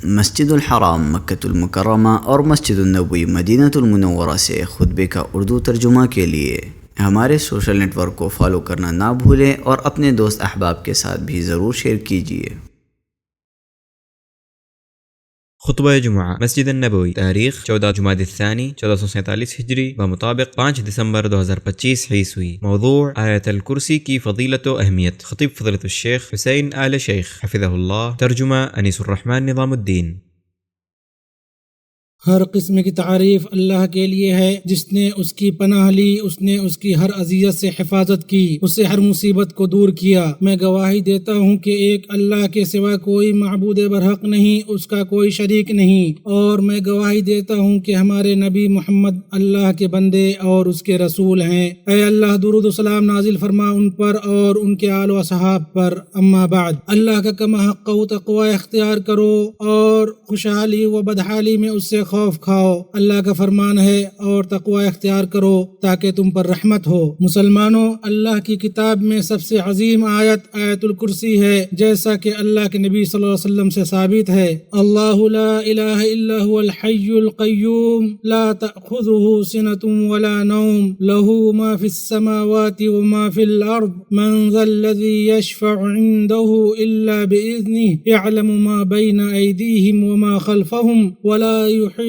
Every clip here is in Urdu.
مسجد الحرام مکۃ المکرمہ اور مسجد النبوی مدینہ المنورہ سے خطبے کا اردو ترجمہ کے لیے ہمارے سوشل نیٹ ورک کو فالو کرنا نہ بھولیں اور اپنے دوست احباب کے ساتھ بھی ضرور شیئر کیجیے۔ خطبہ جمعہ مسجد النبوی، تاریخ 14 جمادی الثانی 1447 ہجری بمطابق 5 دسمبر 2025 عیسوی۔ موضوع آیت الکرسی کی فضیلت و اہمیت۔ خطیب فضیلت الشیخ حسین آل شیخ حفظہ اللہ، ترجمہ انیس الرحمن نظام الدین۔ ہر قسم کی تعریف اللہ کے لیے ہے جس نے اس کی پناہ لی، اس نے اس کی ہر اذیت سے حفاظت کی، اس سے ہر مصیبت کو دور کیا۔ میں گواہی دیتا ہوں کہ ایک اللہ کے سوا کوئی معبود برحق نہیں، اس کا کوئی شریک نہیں، اور میں گواہی دیتا ہوں کہ ہمارے نبی محمد اللہ کے بندے اور اس کے رسول ہیں۔ اے اللہ، درود و سلام نازل فرما ان پر اور ان کے آل و اصحاب پر۔ اما بعد، اللہ کا کما حق و تقوی اختیار کرو اور خوشحالی و بدحالی میں اس سے خوف کھاؤ۔ اللہ کا فرمان ہے اور تقوی اختیار کرو تاکہ تم پر رحمت ہو۔ مسلمانوں، اللہ کی کتاب میں سب سے عظیم آیت آیت الکرسی ہے، جیسا کہ اللہ کے نبی صلی اللہ علیہ وسلم سے ثابت ہے۔ اللہ لا الہ الا هو الحی القیوم لا تأخذه سنة ولا نوم له ما في السماوات وما في الأرض من ذا الذي يشفع عنده إلا بإذنه يعلم ما بين أيديهم وما خلفهم ولا يحيطون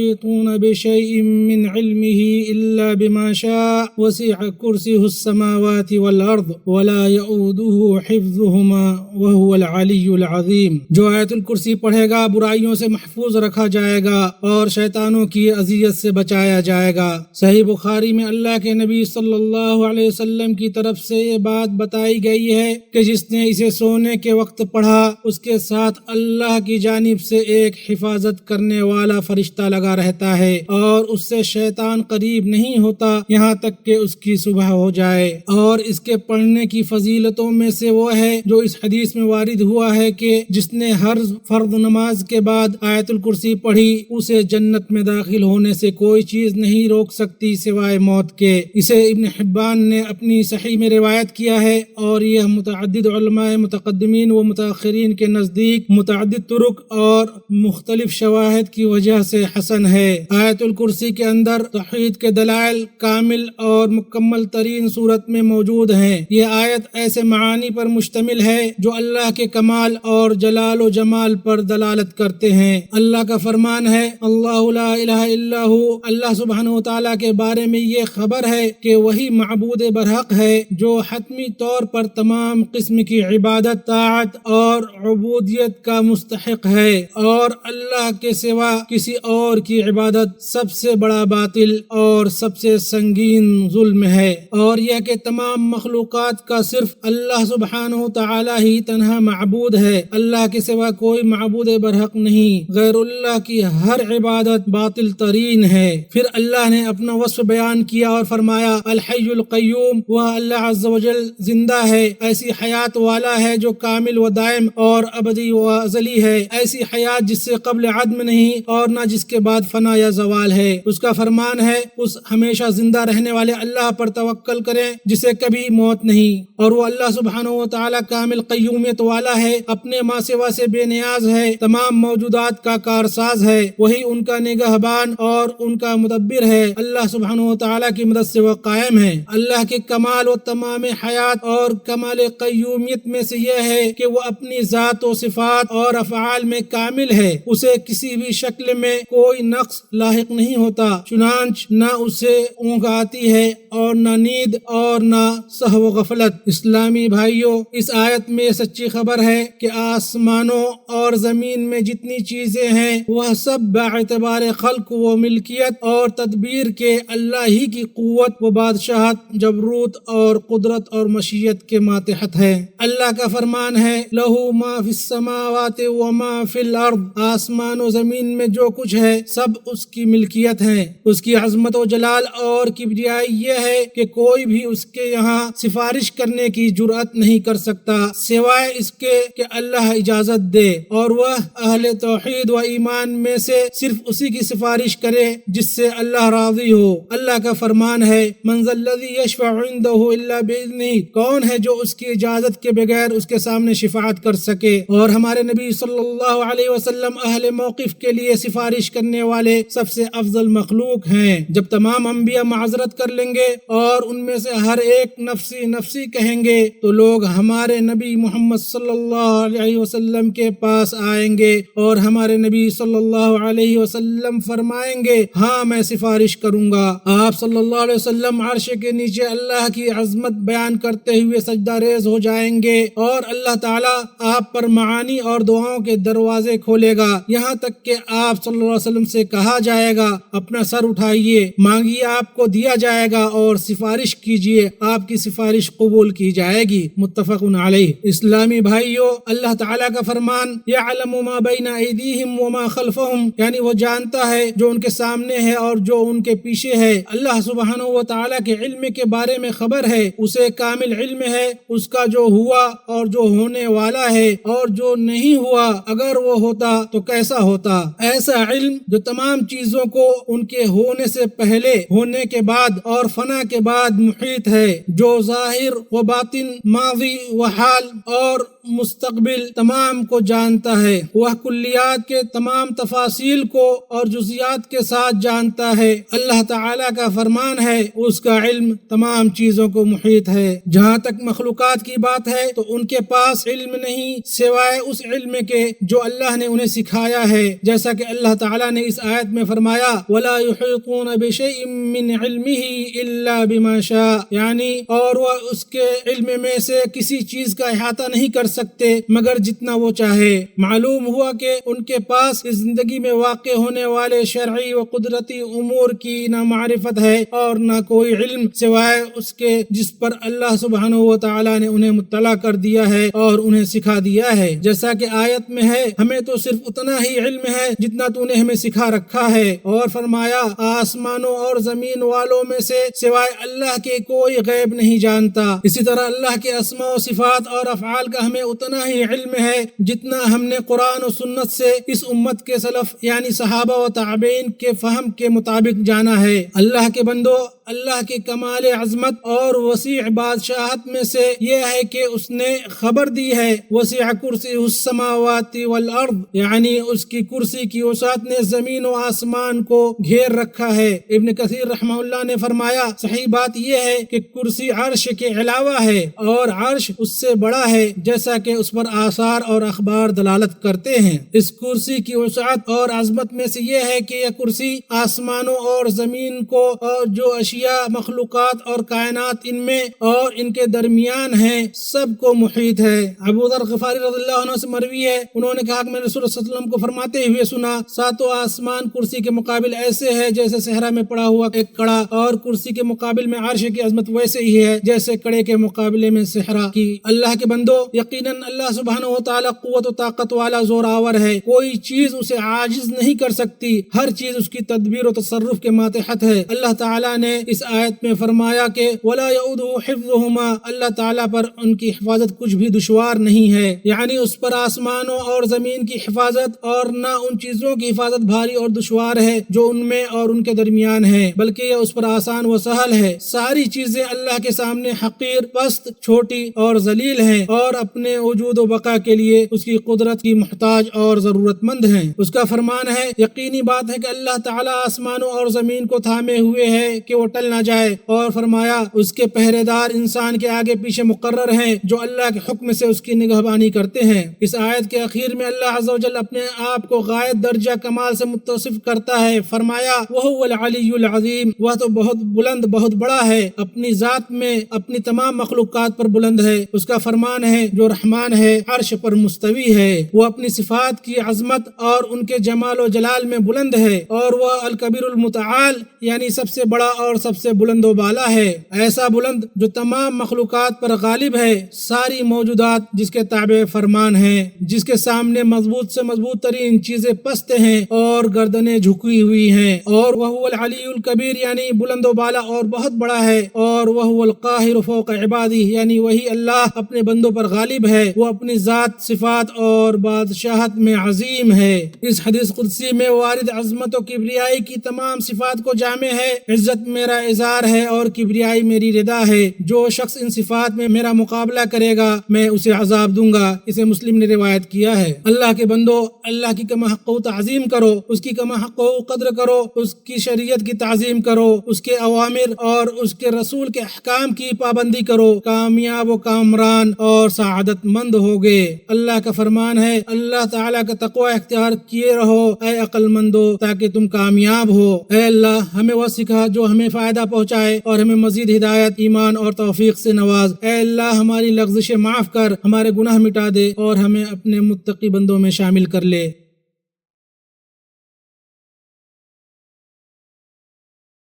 بشيء من علمه إلا بما شاء وسع كرسيه السماوات والأرض ولا يؤوده حفظهما وهو العلي العظيم۔ جو آیت الکرسی پڑھے گا برائیوں سے محفوظ رکھا جائے گا اور شیطانوں کی اذیت سے بچایا جائے گا۔ صحیح بخاری میں اللہ کے نبی صلی اللہ علیہ وسلم کی طرف سے یہ بات بتائی گئی ہے کہ جس نے اسے سونے کے وقت پڑھا اس کے ساتھ اللہ کی جانب سے ایک حفاظت کرنے والا فرشتہ لگا رہتا ہے اور اس سے شیطان قریب نہیں ہوتا یہاں تک کہ اس کی صبح ہو جائے۔ اور اس کے پڑھنے کی فضیلتوں میں سے وہ ہے جو اس حدیث میں وارد ہوا ہے کہ جس نے ہر فرض نماز کے بعد آیت الکرسی پڑھی اسے جنت میں داخل ہونے سے کوئی چیز نہیں روک سکتی سوائے موت کے۔ اسے ابن حبان نے اپنی صحیح میں روایت کیا ہے اور یہ متعدد علماء متقدمین و متاخرین کے نزدیک متعدد طرق اور مختلف شواہد کی وجہ سے حسن ہے۔ آیت الکرسی کے اندر توحید کے دلائل کامل اور مکمل ترین صورت میں موجود ہیں۔ یہ آیت ایسے معانی پر مشتمل ہے جو اللہ کے کمال اور جلال و جمال پر دلالت کرتے ہیں۔ اللہ کا فرمان ہے، اللہ لا الہ الا ہو۔ اللہ سبحانہ و تعالیٰ کے بارے میں یہ خبر ہے کہ وہی معبود برحق ہے جو حتمی طور پر تمام قسم کی عبادت، طاعت اور عبودیت کا مستحق ہے، اور اللہ کے سوا کسی اور کی عبادت سب سے بڑا باطل اور سب سے سنگین ظلم ہے، اور یہ کہ تمام مخلوقات کا صرف اللہ سبحانہ و تعالی ہی تنہا معبود ہے۔ اللہ کے سوا کوئی معبود برحق نہیں، غیر اللہ کی ہر عبادت باطل ترین ہے۔ پھر اللہ نے اپنا وصف بیان کیا اور فرمایا، الحی القیوم، وہ اللہ عز و جل زندہ ہے، ایسی حیات والا ہے جو کامل و دائم اور ابدی و ازلی ہے، ایسی حیات جس سے قبل عدم نہیں اور نہ جس کے بعد فنا یا زوال ہے۔ اس کا فرمان ہے، اس ہمیشہ زندہ رہنے والے اللہ پر توکل کریں جسے کبھی موت نہیں، اور وہ اللہ سبحانہ و تعالی کامل قیومیت والا ہے، اپنے ماں سوا سے بے نیاز ہے، تمام موجودات کا کارساز ہے، وہی ان کا نگہبان اور ان کا مدبر ہے۔ اللہ سبحانہ و تعالی کی مدد سے وہ قائم ہے۔ اللہ کے کمال و تمام حیات اور کمال قیومیت میں سے یہ ہے کہ وہ اپنی ذات و صفات اور افعال میں کامل ہے، اسے کسی بھی شکل میں کوئی نقص لاحق نہیں ہوتا، چنانچہ نہ اسے اونگ آتی ہے اور نہ نیند اور نہ سہو و غفلت۔ اسلامی بھائیوں، اس آیت میں سچی خبر ہے کہ آسمانوں اور زمین میں جتنی چیزیں ہیں وہ سب باعتبار خلق و ملکیت اور تدبیر کے اللہ ہی کی قوت و بادشاہت، جبروت اور قدرت اور مشیت کے ماتحت ہے۔ اللہ کا فرمان ہے، لہو ما فی السماوات وما فی الارض، آسمان و زمین میں جو کچھ ہے سب اس کی ملکیت ہیں۔ اس کی عظمت و جلال اور کبریائی یہ ہے کہ کوئی بھی اس کے یہاں سفارش کرنے کی جرأت نہیں کر سکتا سوائے اس کے کہ اللہ اجازت دے، اور وہ اہل توحید و ایمان میں سے صرف اسی کی سفارش کرے جس سے اللہ راضی ہو۔ اللہ کا فرمان ہے، من ذا الذی یشفع عندہ الا باذنہ، کون ہے جو اس کی اجازت کے بغیر اس کے سامنے شفاعت کر سکے؟ اور ہمارے نبی صلی اللہ علیہ وسلم اہل موقف کے لیے سفارش کرنے والے سب سے افضل مخلوق ہیں۔ جب تمام انبیاء معذرت کر لیں گے اور ان میں سے ہر ایک نفسی نفسی کہیں گے تو لوگ ہمارے نبی محمد صلی اللہ علیہ وسلم کے پاس آئیں گے اور ہمارے نبی صلی اللہ علیہ وسلم فرمائیں گے، ہاں میں سفارش کروں گا۔ آپ صلی اللہ علیہ وسلم عرش کے نیچے اللہ کی عظمت بیان کرتے ہوئے سجدہ ریز ہو جائیں گے اور اللہ تعالیٰ آپ پر معانی اور دعاؤں کے دروازے کھولے گا، یہاں تک کہ آپ صلی اللہ علیہ وسلم سے کہا جائے گا اپنا سر اٹھائیے، مانگیے آپ کو دیا جائے گا، اور سفارش کیجیے آپ کی سفارش قبول کی جائے گی۔ متفق علیہ۔ اسلامی بھائیو، اللہ تعالیٰ کا فرمان یعلم ما بین ایدیہم وما خلفہم، یعنی وہ جانتا ہے جو ان کے سامنے ہے اور جو ان کے پیچھے ہے۔ اللہ سبحانہ و تعالیٰ کے علم کے بارے میں خبر ہے، اسے کامل علم ہے اس کا جو ہوا اور جو ہونے والا ہے اور جو نہیں ہوا، اگر وہ ہوتا تو کیسا ہوتا۔ ایسا علم جو تمام چیزوں کو ان کے ہونے سے پہلے، ہونے کے بعد اور فنا کے بعد محیط ہے، جو ظاہر و باطن، ماضی و حال اور مستقبل تمام کو جانتا ہے۔ وہ کلیات کے تمام تفاصیل کو اور جزیات کے ساتھ جانتا ہے۔ اللہ تعالیٰ کا فرمان ہے، اس کا علم تمام چیزوں کو محیط ہے۔ جہاں تک مخلوقات کی بات ہے تو ان کے پاس علم نہیں سوائے اس علم کے جو اللہ نے انہیں سکھایا ہے، جیسا کہ اللہ تعالیٰ نے اس آیت میں فرمایا وَلَا يُحِيطُونَ بِشَيْءٍ مِّنْ عِلْمِهِ إِلَّا بِمَا شَاءَ، یعنی اور وہ اس کے علم میں سے کسی چیز کا احاطہ نہیں کر سکتے مگر جتنا وہ چاہے۔ معلوم ہوا کہ ان کے پاس اس زندگی میں واقع ہونے والے شرعی و قدرتی امور کی نہ معرفت ہے اور نہ کوئی علم سوائے اس کے جس پر اللہ سبحانہ و تعالیٰ نے انہیں مطلع کر دیا ہے اور انہیں سکھا دیا ہے۔ جیسا کہ آیت میں ہے، ہمیں تو صرف اتنا ہی علم ہے جتنا تو نے ہمیں سکھا رکھا ہے، اور فرمایا آسمانوں اور زمین والوں میں سے سوائے اللہ کے کوئی غیب نہیں جانتا۔ اسی طرح اللہ کے اسماء و صفات اور افعال کا ہمیں اتنا ہی علم ہے جتنا ہم نے قرآن و سنت سے اس امت کے سلف یعنی صحابہ و تابعین کے فہم کے مطابق جانا ہے۔ اللہ کے بندو، اللہ کی کمال عظمت اور وسیع بادشاہت میں سے یہ ہے کہ اس نے خبر دی ہے وسیع کرسی السماوات والارض، یعنی اس کی کرسی کی وسعت نے زمین و آسمان کو گھیر رکھا ہے۔ ابن کثیر رحمہ اللہ نے فرمایا صحیح بات یہ ہے کہ کرسی عرش کے علاوہ ہے اور عرش اس سے بڑا ہے، جیسا کہ اس پر آثار اور اخبار دلالت کرتے ہیں۔ اس کرسی کی وسعت اور عظمت میں سے یہ ہے کہ یہ کرسی آسمانوں اور زمین کو اور جو اشیاء، مخلوقات اور کائنات ان میں اور ان کے درمیان ہیں سب کو محیط ہے۔ ابو ذر غفاری رضی اللہ عنہ سے مروی ہے، انہوں نے کہا کہ میں نے رسول اللہ صلی اللہ علیہ وسلم کو فرماتے ہوئے سنا، ساتوں آسمان کرسی کے مقابل ایسے ہے جیسے صحرا میں پڑا ہوا ایک کڑا، اور کرسی کے مقابل میں عرش کی عظمت ویسے ہی ہے جیسے کڑے کے مقابلے میں صحرا کی۔ اللہ کے بندو، یقیناً اللہ سبحانہ و تعالیٰ قوت و طاقت والا زوراور ہے، کوئی چیز اسے عاجز نہیں کر سکتی، ہر چیز اس کی تدبیر و تصرف کے ماتحت ہے۔ اللہ تعالیٰ نے اس آیت میں فرمایا کہ وَلَا يَؤُودُهُ حِفْظُهُمَا، اللہ تعالیٰ پر ان کی حفاظت کچھ بھی دشوار نہیں ہے، یعنی اس پر آسمانوں اور زمین کی حفاظت اور نہ ان چیزوں کی حفاظت بھاری اور دشوار ہے جو ان میں اور ان کے درمیان ہے، بلکہ یہ اس پر آسان و سہل ہے۔ ساری چیزیں اللہ کے سامنے حقیر، پست، چھوٹی اور ذلیل ہیں اور اپنے وجود و بقا کے لیے اس کی قدرت کی محتاج اور ضرورت مند ہیں۔ اس کا فرمان ہے، یقینی بات ہے کہ اللہ تعالیٰ آسمانوں اور زمین کو تھامے ہوئے ہے کہ وہ ٹل نہ جائے، اور فرمایا اس کے پہرے دار انسان کے آگے پیچھے مقرر ہیں جو اللہ کے حکم سے اس کی نگہبانی کرتے ہیں۔ اس آیت کے اخیر میں اللہ عز و جل اپنے آپ کو غائب درجہ کمال سے متصف کرتا ہے، فرمایا وَهُوَ الْعَلِيُّ الْعَظِيمُ، وہ تو بہت بلند، بہت بڑا ہے، اپنی ذات میں اپنی تمام مخلوقات پر بلند ہے۔ اس کا فرمان ہے جو الرحمن ہے، عرش پر مستوی ہے، وہ اپنی صفات کی عظمت اور ان کے جمال و جلال میں بلند ہے، اور وہ الکبیر المتعال یعنی سب سے بڑا اور سب سے بلند و بالا ہے، ایسا بلند جو تمام مخلوقات پر غالب ہے، ساری موجودات جس کے تابع فرمان ہیں، جس کے سامنے مضبوط سے مضبوط ترین چیزیں پست ہیں اور گردنیں جھکی ہوئی ہیں، اور وہ العلی الکبیر یعنی بلند و بالا اور بہت بڑا ہے، اور وہ القاہر فوق عبادہ یعنی وہی اللہ اپنے بندوں پر غالب ہے، وہ اپنی ذات، صفات اور بادشاہت میں عظیم ہے۔ اس حدیث قدسی میں وارد عظمت و کبریائی کی تمام صفات کو جامع ہے۔ عزت میرا اظہار ہے اور کبریائی میری رضا ہے، جو شخص ان صفات میں میرا مقابلہ کرے گا میں اسے عذاب دوں گا۔ اسے مسلم نے روایت کیا ہے۔ اللہ کے بندو، اللہ کی کما حق تعظیم کرو، اس کی کما حق قدر کرو، اس کی شریعت کی تعظیم کرو، اس کے اوامر اور اس کے رسول کے احکام کی پابندی کرو، کامیاب و کامران اور سعادت مند ہوگے۔ اللہ کا فرمان ہے، اللہ تعالیٰ کا تقوی اختیار کیے رہو اے عقل مندو تاکہ تم کامیاب ہو۔ اے اللہ ہمیں وہ سکھا جو ہمیں فائدہ پہنچائے اور ہمیں مزید ہدایت، ایمان اور توفیق سے نواز۔ اے اللہ ہماری لغزشیں معاف کر، ہمارے گناہ مٹا دے اور ہمیں اپنے متقی بندوں میں شامل کر لے۔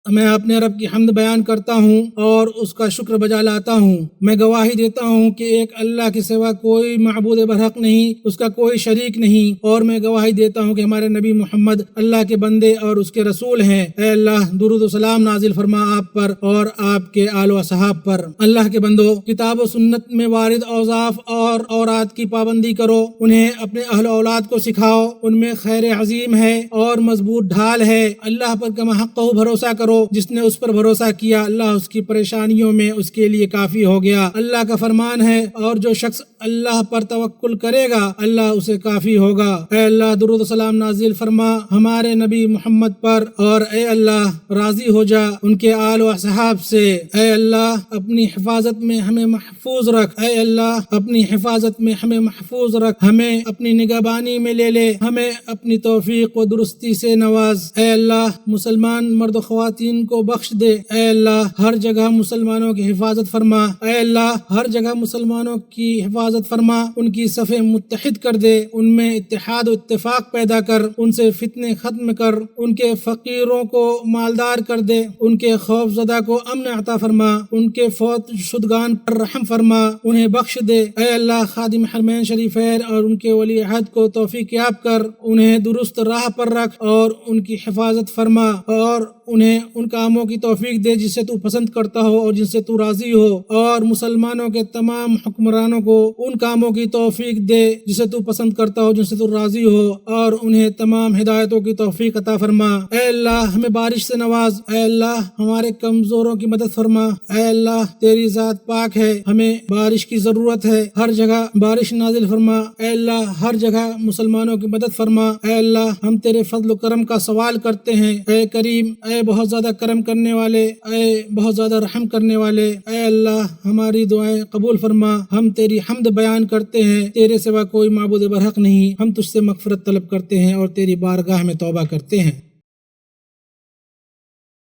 میں اپنے رب کی حمد بیان کرتا ہوں اور اس کا شکر بجا لاتا ہوں۔ میں گواہی دیتا ہوں کہ ایک اللہ کے سوا کوئی معبود برحق نہیں، اس کا کوئی شریک نہیں، اور میں گواہی دیتا ہوں کہ ہمارے نبی محمد اللہ کے بندے اور اس کے رسول ہیں۔ اے اللہ درود و سلام نازل فرما آپ پر اور آپ کے آل و اصحاب پر۔ اللہ کے بندو، کتاب و سنت میں وارد اوصاف اور اوراد کی پابندی کرو، انہیں اپنے اہل و اولاد کو سکھاؤ، ان میں خیر عظیم ہے اور مضبوط ڈھال ہے۔ اللہ پر کما حق بھروسہ کرو، جس نے اس پر بھروسہ کیا اللہ اس کی پریشانیوں میں اس کے لیے کافی ہو گیا۔ اللہ کا فرمان ہے، اور جو شخص اللہ پر توکل کرے گا اللہ اسے کافی ہوگا۔ اے اللہ درود و سلام نازل فرما ہمارے نبی محمد پر، اور اے اللہ راضی ہو جا ان کے آل و اصحاب سے۔ اے اللہ اپنی حفاظت میں ہمیں محفوظ رکھ، اے اللہ اپنی حفاظت میں ہمیں محفوظ رکھ، ہمیں اپنی نگہبانی میں لے لے، ہمیں اپنی توفیق و درستی سے نواز۔ اے اللہ مسلمان مرد و خواتین کو بخش دے، اے اللہ ہر جگہ مسلمانوں کی حفاظت فرما، اے اللہ ہر جگہ مسلمانوں کی حفاظت فرما، ان کی صفیں متحد کر دے، ان میں اتحاد و اتفاق پیدا کر، ان سے فتنے ختم کر، ان کے فقیروں کو مالدار کر دے، ان کے خوف زدہ کو امن عطا فرما، ان کے فوت شدگان پر رحم فرما، انہیں بخش دے۔ اے اللہ خادم حرمین شریفین اور ان کے ولی عہد کو توفیق یاب کر، انہیں درست راہ پر رکھ اور ان کی حفاظت فرما، اور انہیں ان کاموں کی توفیق دے جس سے تو پسند کرتا ہو اور جن سے تو راضی ہو، اور مسلمانوں کے تمام حکمرانوں کو ان کاموں کی توفیق دے جسے تو پسند کرتا ہو، جن سے تو راضی ہو، اور انہیں تمام ہدایتوں کی توفیق عطا فرما۔ اے اللہ ہمیں بارش سے نواز، اے اللہ ہمارے کمزوروں کی مدد فرما، اے اللہ تیری ذات پاک ہے، ہمیں بارش کی ضرورت ہے، ہر جگہ بارش نازل فرما، اے اللہ ہر جگہ مسلمانوں کی مدد فرما۔ اے اللہ ہم تیرے فضل و کرم کا سوال کرتے ہیں، اے کریم، اے بہت زیادہ کرم کرنے والے، اے بہت زیادہ رحم کرنے والے، اے اللہ ہماری دعائیں قبول فرما۔ ہم تیری حمد بیان کرتے ہیں، تیرے سوا کوئی معبود برحق نہیں، ہم تجھ سے مغفرت طلب کرتے ہیں اور تیری بارگاہ میں توبہ کرتے ہیں۔